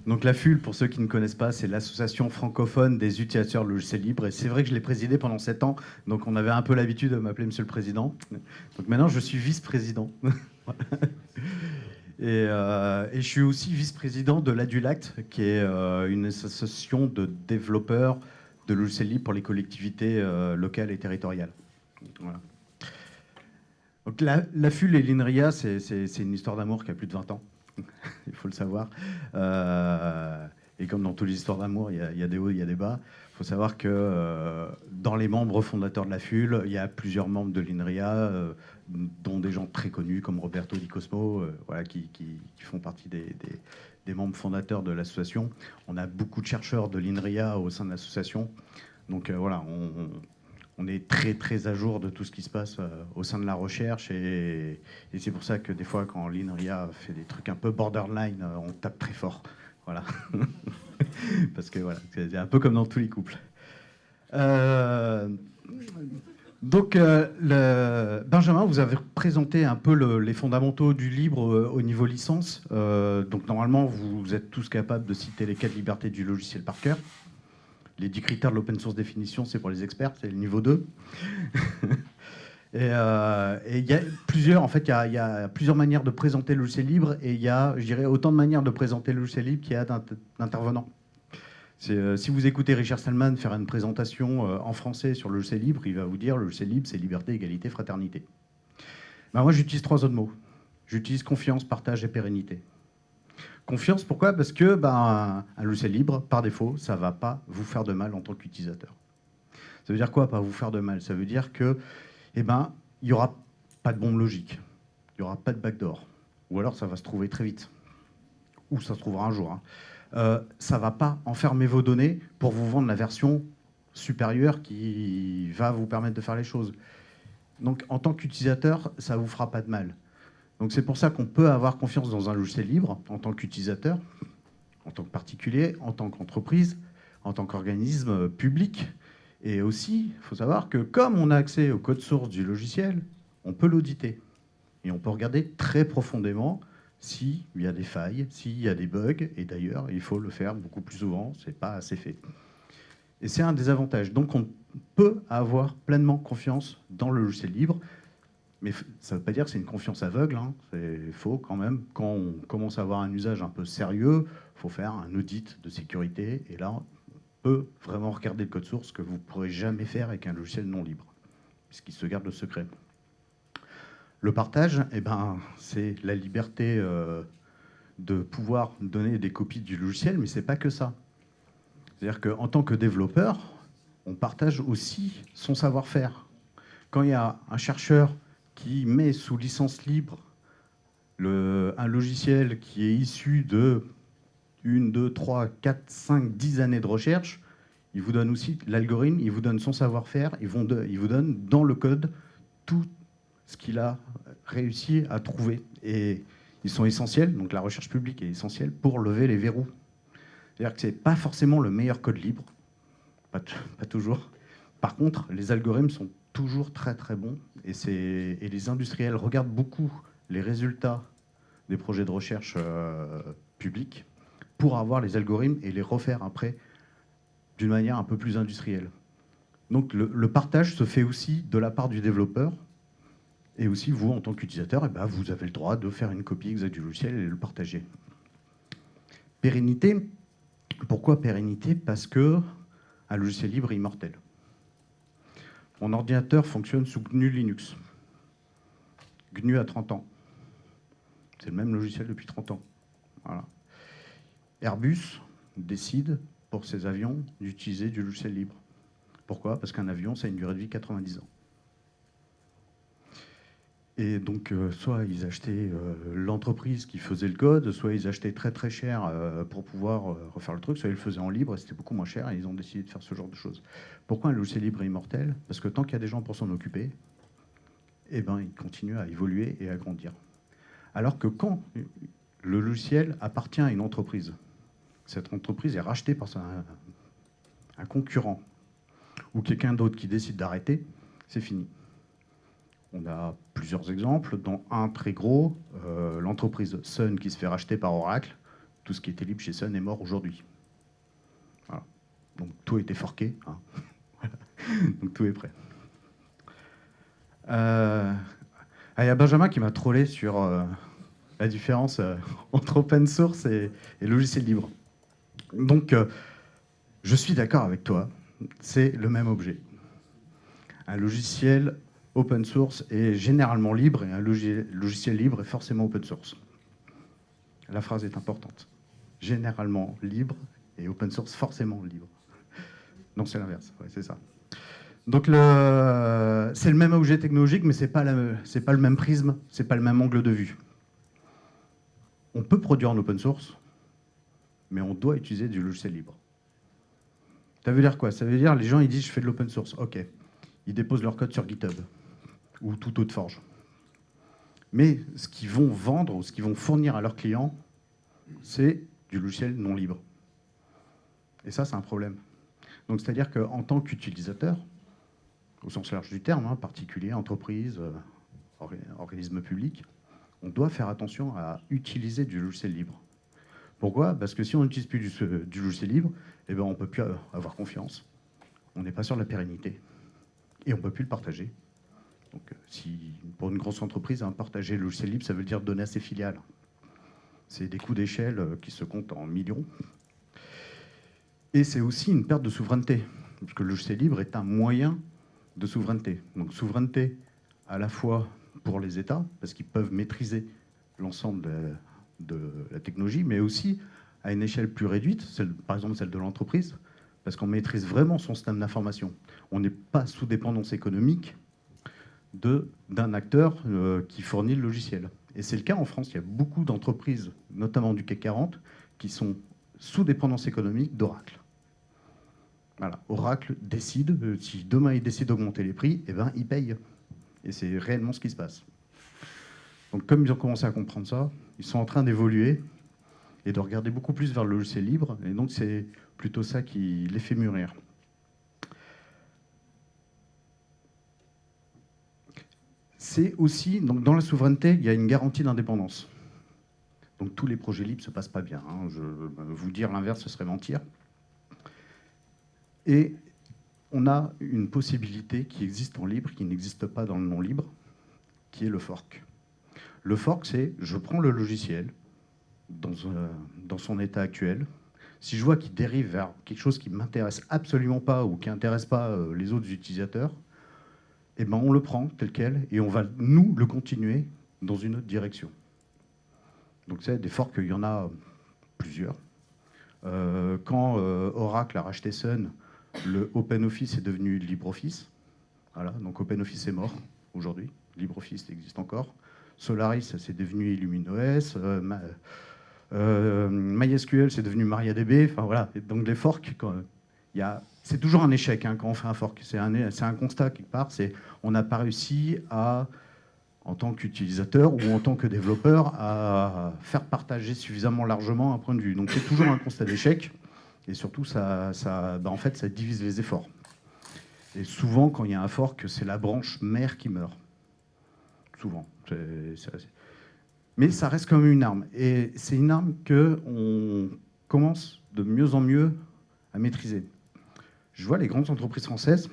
Donc la FUL, pour ceux qui ne connaissent pas, c'est l'association francophone des utilisateurs de logiciels libres. Et c'est vrai que je l'ai présidée pendant 7 ans, donc on avait un peu l'habitude de m'appeler Monsieur le Président. Donc maintenant, je suis vice-président. Et je suis aussi vice-président de l'Adulact, qui est une association de développeurs de logiciels libres pour les collectivités locales et territoriales. Voilà. Donc la FUL et l'INRIA, c'est une histoire d'amour qui a plus de 20 ans. Il faut le savoir. Et comme dans toutes les histoires d'amour, il y a des hauts, il y a des bas. Il faut savoir que dans les membres fondateurs de la FUL, il y a plusieurs membres de l'INRIA, dont des gens très connus comme Roberto Di Cosmo, voilà, qui font partie des membres fondateurs de l'association. On a beaucoup de chercheurs de l'INRIA au sein de l'association. Donc voilà, on est très très à jour de tout ce qui se passe au sein de la recherche et c'est pour ça que des fois quand l'INRIA fait des trucs un peu borderline, on tape très fort. Voilà. Parce que voilà, c'est un peu comme dans tous les couples. Donc Benjamin, vous avez présenté un peu les fondamentaux du libre au niveau licence. Donc normalement, vous êtes tous capables de citer les 4 libertés du logiciel par cœur. Les 10 critères de l'open source définition, c'est pour les experts, c'est le niveau 2. Et il y a plusieurs, en fait, il y a plusieurs manières de présenter le logiciel libre et il y a, je dirais, autant de manières de présenter le logiciel libre qu'il y a d'intervenants. Si vous écoutez Richard Stallman faire une présentation en français sur le logiciel libre, il va vous dire le logiciel libre, c'est liberté, égalité, fraternité. Ben, moi, j'utilise 3 autres mots. J'utilise confiance, partage et pérennité. Confiance, pourquoi? Parce que un logiciel libre, par défaut, ça ne va pas vous faire de mal en tant qu'utilisateur. Ça veut dire quoi, pas vous faire de mal? Ça veut dire que, il n'y aura pas de bombe logique, il n'y aura pas de backdoor, ou alors ça va se trouver très vite, ou ça se trouvera un jour. Ça ne va pas enfermer vos données pour vous vendre la version supérieure qui va vous permettre de faire les choses. Donc, en tant qu'utilisateur, ça ne vous fera pas de mal. Donc c'est pour ça qu'on peut avoir confiance dans un logiciel libre en tant qu'utilisateur, en tant que particulier, en tant qu'entreprise, en tant qu'organisme public. Et aussi, il faut savoir que comme on a accès au code source du logiciel, on peut l'auditer. Et on peut regarder très profondément s'il y a des failles, s'il y a des bugs. Et d'ailleurs, il faut le faire beaucoup plus souvent, ce n'est pas assez fait. Et c'est un des avantages. Donc on peut avoir pleinement confiance dans le logiciel libre. Mais ça ne veut pas dire que c'est une confiance aveugle, hein. C'est faux quand même. Quand on commence à avoir un usage un peu sérieux, il faut faire un audit de sécurité. Et là, on peut vraiment regarder le code source que vous ne pourrez jamais faire avec un logiciel non libre, puisqu'il se garde le secret. Le partage, c'est la liberté de pouvoir donner des copies du logiciel, mais ce n'est pas que ça. C'est-à-dire qu'en tant que développeur, on partage aussi son savoir-faire. Quand il y a un chercheur qui met sous licence libre un logiciel qui est issu de 1, 2, 3, 4, 5, 10 années de recherche, il vous donne aussi l'algorithme, il vous donne son savoir-faire, il vous donne dans le code tout ce qu'il a réussi à trouver. Et ils sont essentiels, donc la recherche publique est essentielle pour lever les verrous. C'est-à-dire que ce n'est pas forcément le meilleur code libre, pas toujours. Par contre, les algorithmes sont toujours très très bons et les industriels regardent beaucoup les résultats des projets de recherche publics pour avoir les algorithmes et les refaire après d'une manière un peu plus industrielle. Donc le partage se fait aussi de la part du développeur et aussi vous en tant qu'utilisateur, vous avez le droit de faire une copie exacte du logiciel et de le partager. Pérennité, pourquoi pérennité? Parce que un logiciel libre est immortel. Mon ordinateur fonctionne sous GNU Linux. GNU a 30 ans. C'est le même logiciel depuis 30 ans. Voilà. Airbus décide, pour ses avions, d'utiliser du logiciel libre. Pourquoi? Parce qu'un avion, ça a une durée de vie de 90 ans. Et donc, soit ils achetaient l'entreprise qui faisait le code, soit ils achetaient très très cher pour pouvoir refaire le truc, soit ils le faisaient en libre et c'était beaucoup moins cher et ils ont décidé de faire ce genre de choses. Pourquoi un logiciel libre est immortel? Parce que tant qu'il y a des gens pour s'en occuper, il continue à évoluer et à grandir. Alors que quand le logiciel appartient à une entreprise, cette entreprise est rachetée par un concurrent ou quelqu'un d'autre qui décide d'arrêter, c'est fini. On a plusieurs exemples, dont un très gros, l'entreprise Sun qui se fait racheter par Oracle. Tout ce qui était libre chez Sun est mort aujourd'hui. Voilà. Donc tout a été forqué. Hein. Voilà. Donc tout est prêt. Il y a Benjamin qui m'a trollé sur la différence entre open source et logiciel libre. Donc, je suis d'accord avec toi, c'est le même objet. Un logiciel open source est généralement libre et un logiciel libre est forcément open source. La phrase est importante. Généralement libre et open source forcément libre. Non, c'est l'inverse, ouais, c'est ça. Donc c'est le même objet technologique, mais c'est pas le même prisme, c'est pas le même angle de vue. On peut produire en open source, mais on doit utiliser du logiciel libre. Ça veut dire quoi? Ça veut dire les gens ils disent je fais de l'open source, ok. Ils déposent leur code sur GitHub ou toute autre forge. Mais ce qu'ils vont vendre ou ce qu'ils vont fournir à leurs clients, c'est du logiciel non libre. Et ça, c'est un problème. Donc c'est-à-dire qu'en tant qu'utilisateur, au sens large du terme, hein, particulier, entreprise, organisme public, on doit faire attention à utiliser du logiciel libre. Pourquoi? Parce que si on n'utilise plus du logiciel libre, eh ben on ne peut plus avoir confiance. On n'est pas sûr de la pérennité. Et on ne peut plus le partager. Donc, si, pour une grosse entreprise, hein, partager le logiciel libre, ça veut dire donner à ses filiales. C'est des coûts d'échelle qui se comptent en millions. Et c'est aussi une perte de souveraineté. Parce que le logiciel libre est un moyen de souveraineté. Donc souveraineté à la fois pour les États, parce qu'ils peuvent maîtriser l'ensemble de la technologie, mais aussi à une échelle plus réduite, par exemple celle de l'entreprise, parce qu'on maîtrise vraiment son système d'information. On n'est pas sous dépendance économique d'un acteur qui fournit le logiciel. Et c'est le cas en France. Il y a beaucoup d'entreprises, notamment du CAC 40, qui sont sous dépendance économique d'Oracle. Voilà. Oracle décide, si demain il décide d'augmenter les prix, eh ben, il paye. Et c'est réellement ce qui se passe. Donc comme ils ont commencé à comprendre ça, ils sont en train d'évoluer et de regarder beaucoup plus vers le logiciel libre. Et donc c'est plutôt ça qui les fait mûrir. C'est aussi, donc dans la souveraineté, il y a une garantie d'indépendance. Donc tous les projets libres ne se passent pas bien. Hein. Vous dire l'inverse, ce serait mentir. Et on a une possibilité qui existe en libre, qui n'existe pas dans le non libre, qui est le fork. Le fork, c'est je prends le logiciel dans son état actuel. Si je vois qu'il dérive vers quelque chose qui ne m'intéresse absolument pas ou qui n'intéresse pas les autres utilisateurs, eh ben on le prend tel quel et on va, nous, le continuer dans une autre direction. Donc, c'est des forks, il y en a plusieurs. Quand Oracle a racheté Sun, le OpenOffice est devenu LibreOffice. Voilà, donc OpenOffice est mort aujourd'hui. LibreOffice existe encore. Solaris, c'est devenu IllumineOS. MySQL, c'est devenu MariaDB. Enfin, voilà. Et donc, les forks, c'est toujours un échec hein, quand on fait un fork. C'est un constat quelque part. On n'a pas réussi à, en tant qu'utilisateur ou en tant que développeur, à faire partager suffisamment largement un point de vue. Donc c'est toujours un constat d'échec. Et surtout, en fait, ça divise les efforts. Et souvent, quand il y a un fork, c'est la branche mère qui meurt. Souvent. Mais ça reste quand même une arme. Et c'est une arme qu'on commence de mieux en mieux à maîtriser. Je vois les grandes entreprises françaises,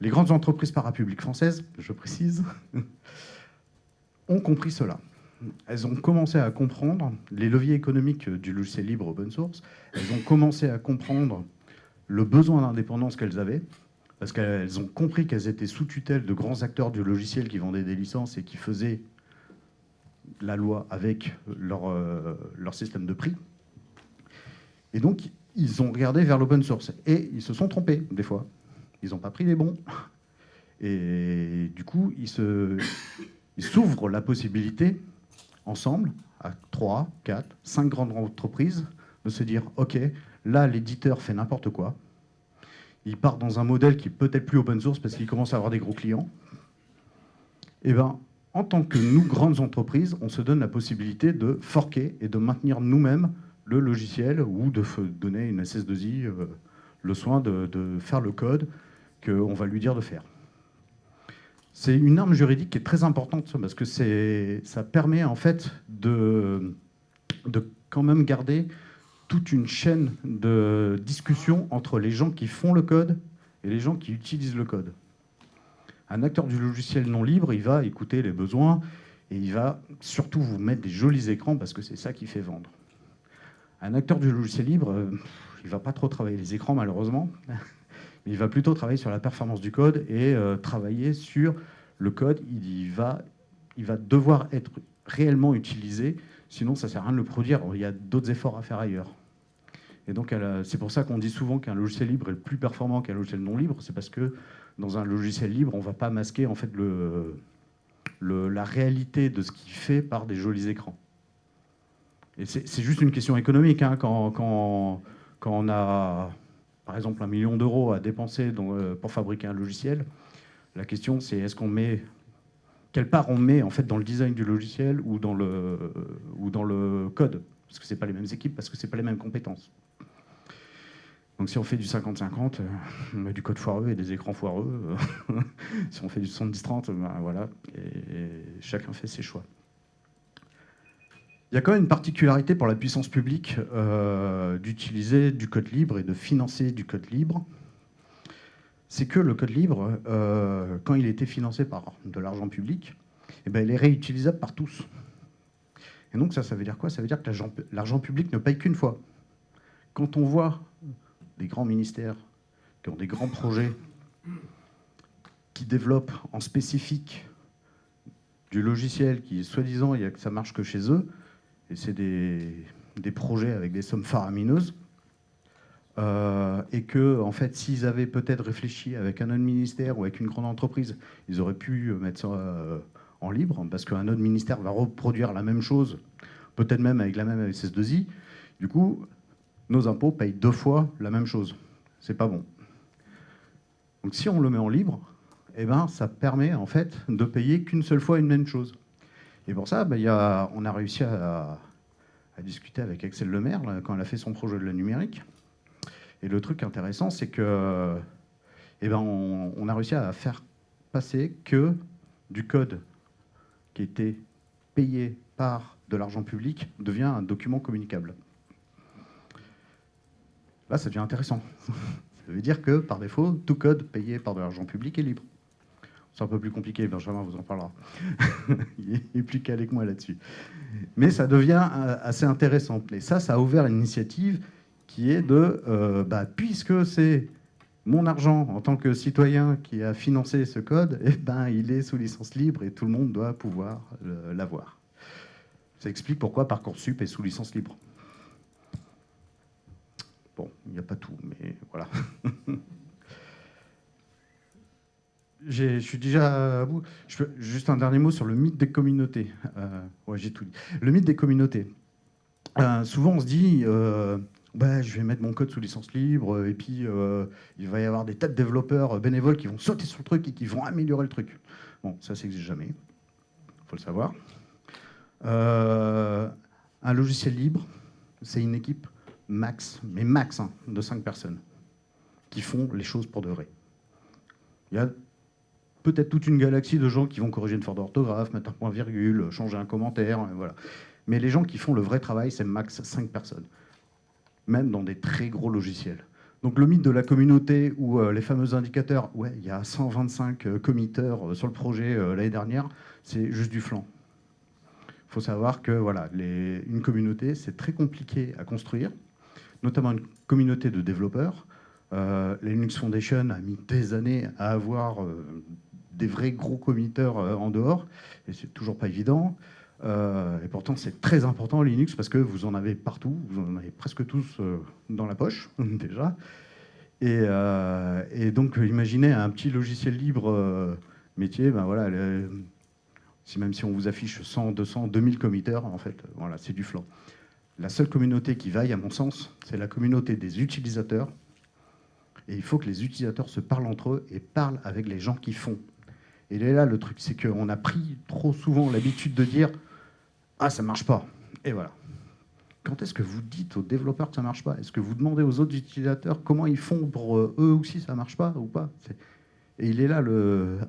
les grandes entreprises parapubliques françaises, je précise, ont compris cela. Elles ont commencé à comprendre les leviers économiques du logiciel libre open source. Elles ont commencé à comprendre le besoin d'indépendance qu'elles avaient, parce qu'elles ont compris qu'elles étaient sous tutelle de grands acteurs du logiciel qui vendaient des licences et qui faisaient la loi avec leur système de prix. Et donc, ils ont regardé vers l'open source. Et ils se sont trompés, des fois. Ils n'ont pas pris les bons. Et du coup, ils s'ouvrent la possibilité, ensemble, à 3, 4, 5 grandes entreprises, de se dire, OK, là, l'éditeur fait n'importe quoi. Il part dans un modèle qui est peut-être plus open source parce qu'il commence à avoir des gros clients. Et bien, en tant que nous, grandes entreprises, on se donne la possibilité de forker et de maintenir nous-mêmes le logiciel ou de donner une SS2I le soin de faire le code qu'on va lui dire de faire. C'est une arme juridique qui est très importante parce que ça permet en fait de quand même garder toute une chaîne de discussion entre les gens qui font le code et les gens qui utilisent le code. Un acteur du logiciel non libre, il va écouter les besoins et il va surtout vous mettre des jolis écrans parce que c'est ça qui fait vendre. Un acteur du logiciel libre, il ne va pas trop travailler les écrans malheureusement, mais il va plutôt travailler sur la performance du code et travailler sur le code. Il va devoir être réellement utilisé, sinon ça ne sert à rien de le produire. Il y a d'autres efforts à faire ailleurs. Et donc c'est pour ça qu'on dit souvent qu'un logiciel libre est le plus performant qu'un logiciel non libre. C'est parce que dans un logiciel libre, on ne va pas masquer en fait la réalité de ce qu'il fait par des jolis écrans. Et c'est juste une question économique. Hein, quand on a, par exemple, 1 million d'euros à dépenser pour fabriquer un logiciel, la question c'est quelle part on met en fait dans le design du logiciel ou dans le code, parce que c'est pas les mêmes équipes, parce que c'est pas les mêmes compétences. Donc si on fait du 50-50, on met du code foireux et des écrans foireux. Si on fait du 70-30, ben voilà, et chacun fait ses choix. Il y a quand même une particularité pour la puissance publique d'utiliser du code libre et de financer du code libre. C'est que le code libre, quand il était financé par de l'argent public, eh ben, il est réutilisable par tous. Et donc ça veut dire quoi? Ça veut dire que l'argent public ne paye qu'une fois. Quand on voit des grands ministères qui ont des grands projets, qui développent en spécifique du logiciel qui, soi-disant, ça marche que chez eux, et c'est des projets avec des sommes faramineuses, et que, en fait, s'ils avaient peut-être réfléchi avec un autre ministère ou avec une grande entreprise, ils auraient pu mettre ça en libre, parce qu'un autre ministère va reproduire la même chose, peut-être même avec la même SS2I. Du coup, nos impôts payent 2 fois la même chose. C'est pas bon. Donc si on le met en libre, eh ben, ça permet en fait de payer qu'une seule fois une même chose. Et pour ça, on a réussi à discuter avec Axelle Lemaire là, quand elle a fait son projet de la numérique. Et le truc intéressant, c'est que on a réussi à faire passer que du code qui était payé par de l'argent public devient un document communicable. Là, ça devient intéressant. Ça veut dire que, par défaut, tout code payé par de l'argent public est libre. C'est un peu plus compliqué, Benjamin vous en parlera. Il est plus calé que moi là-dessus. Mais ça devient assez intéressant. Et ça a ouvert une initiative qui est puisque c'est mon argent en tant que citoyen qui a financé ce code, il est sous licence libre et tout le monde doit pouvoir l'avoir. Ça explique pourquoi Parcoursup est sous licence libre. Bon, il n'y a pas tout, mais voilà. Je suis déjà à bout. Juste un dernier mot sur le mythe des communautés. Ouais, j'ai tout dit. Le mythe des communautés. Souvent, on se dit, je vais mettre mon code sous licence libre, et puis il va y avoir des tas de développeurs bénévoles qui vont sauter sur le truc et qui vont améliorer le truc. Bon, ça n'existe jamais. Il faut le savoir. Un logiciel libre, c'est une équipe max, de 5 personnes qui font les choses pour de vrai. Il y a peut-être toute une galaxie de gens qui vont corriger une faute d'orthographe, mettre un point-virgule, changer un commentaire, voilà. Mais les gens qui font le vrai travail, c'est max 5 personnes, même dans des très gros logiciels. Donc le mythe de la communauté ou les fameux indicateurs, ouais, il y a 125 committeurs sur le projet l'année dernière, c'est juste du flan. Il faut savoir que voilà, une communauté, c'est très compliqué à construire, notamment une communauté de développeurs. La Linux Foundation a mis des années à avoir des vrais gros committeurs en dehors, et c'est toujours pas évident. Et pourtant, c'est très important Linux parce que vous en avez partout, vous en avez presque tous dans la poche déjà. Et donc, imaginez un petit logiciel libre métier, voilà, même si on vous affiche 100, 200, 2000 committeurs, en fait, voilà, c'est du flan. La seule communauté qui vaille, à mon sens, c'est la communauté des utilisateurs. Et il faut que les utilisateurs se parlent entre eux et parlent avec les gens qui font. Et là, le truc, c'est qu'on a pris trop souvent l'habitude de dire « Ah, ça marche pas ». Et voilà. Quand est-ce que vous dites aux développeurs que ça marche pas? Est-ce que vous demandez aux autres utilisateurs comment ils font pour eux aussi ça marche pas ou pas? Et il est là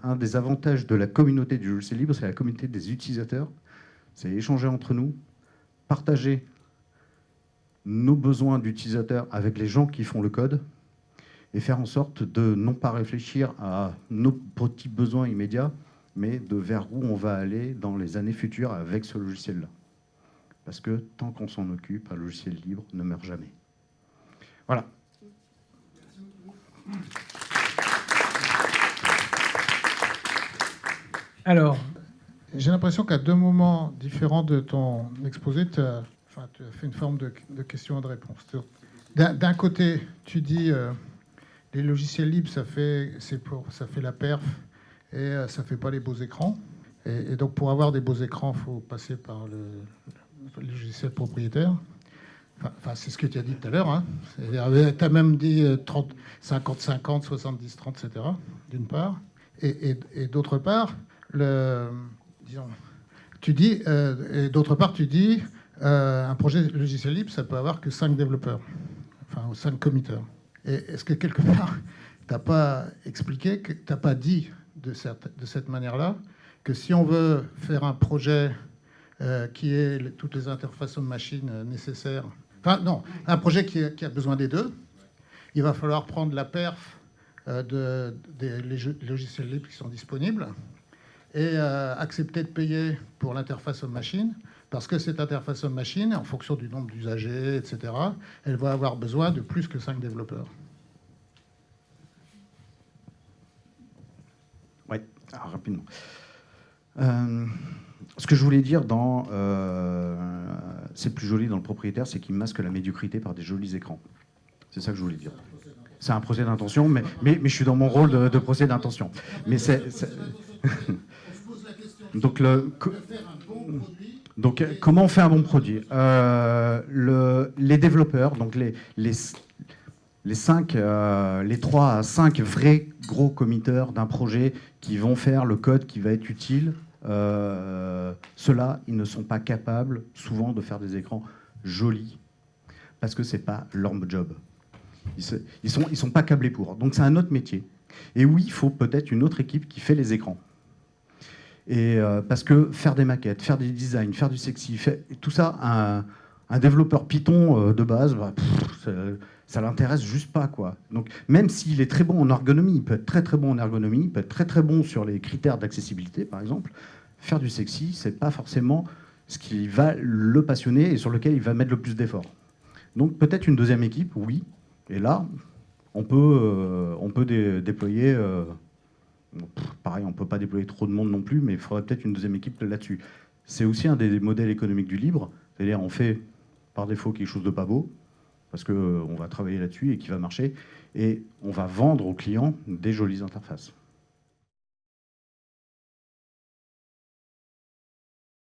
un des avantages de la communauté du logiciel libre, c'est la communauté des utilisateurs. C'est échanger entre nous, partager nos besoins d'utilisateurs avec les gens qui font le code et faire en sorte de non pas réfléchir à nos petits besoins immédiats, mais de vers où on va aller dans les années futures avec ce logiciel-là. Parce que tant qu'on s'en occupe, un logiciel libre ne meurt jamais. Voilà. Alors, j'ai l'impression qu'à deux moments différents de ton exposé, tu as fait une forme de question et de réponse. D'un côté, tu dis les logiciels libres, ça fait la perf et ça fait pas les beaux écrans. Et donc, pour avoir des beaux écrans, il faut passer par le logiciel propriétaire. Enfin, c'est ce que tu as dit tout à l'heure. Hein. Tu as même dit 30, 50-50, 70-30, etc., d'une part. Et d'autre part, tu dis, un projet logiciel libre, ça peut avoir que 5 développeurs, enfin, ou 5 committeurs. Et est-ce que quelque part, tu n'as pas expliqué, tu n'as pas dit de cette manière-là, que si on veut faire un projet qui ait toutes les interfaces homme-machine nécessaires, enfin non, un projet qui a besoin des deux, il va falloir prendre la perf des logiciels libres qui sont disponibles et accepter de payer pour l'interface homme-machine, parce que cette interface homme-machine, en fonction du nombre d'usagers, etc., elle va avoir besoin de plus que 5 développeurs. Oui, rapidement. Ce que je voulais dire dans c'est plus joli dans le propriétaire, c'est qu'il masque la médiocrité par des jolis écrans. C'est ça que je voulais dire. C'est un procès d'intention, mais je suis dans mon rôle de procès d'intention. Mais c'est... Donc, comment on fait un bon produit? Les développeurs, donc les 3 à 5 vrais gros committeurs d'un projet qui vont faire le code qui va être utile, ceux-là, ils ne sont pas capables souvent de faire des écrans jolis parce que c'est pas leur job. Ils sont pas câblés pour. Donc c'est un autre métier. Et oui, il faut peut-être une autre équipe qui fait les écrans. Et parce que faire des maquettes, faire des designs, faire du sexy, tout ça, un développeur Python de base, ça l'intéresse juste pas, quoi. Donc même s'il est très bon en ergonomie, il peut être très très bon en ergonomie, il peut être très très bon sur les critères d'accessibilité, par exemple. Faire du sexy, c'est pas forcément ce qui va le passionner et sur lequel il va mettre le plus d'efforts. Donc peut-être une deuxième équipe, oui. Et là, on peut déployer. Pareil, on ne peut pas déployer trop de monde non plus, mais il faudrait peut-être une deuxième équipe là-dessus. C'est aussi un des modèles économiques du libre, c'est-à-dire on fait par défaut quelque chose de pas beau, parce qu'on va travailler là-dessus et qui va marcher, et on va vendre aux clients des jolies interfaces.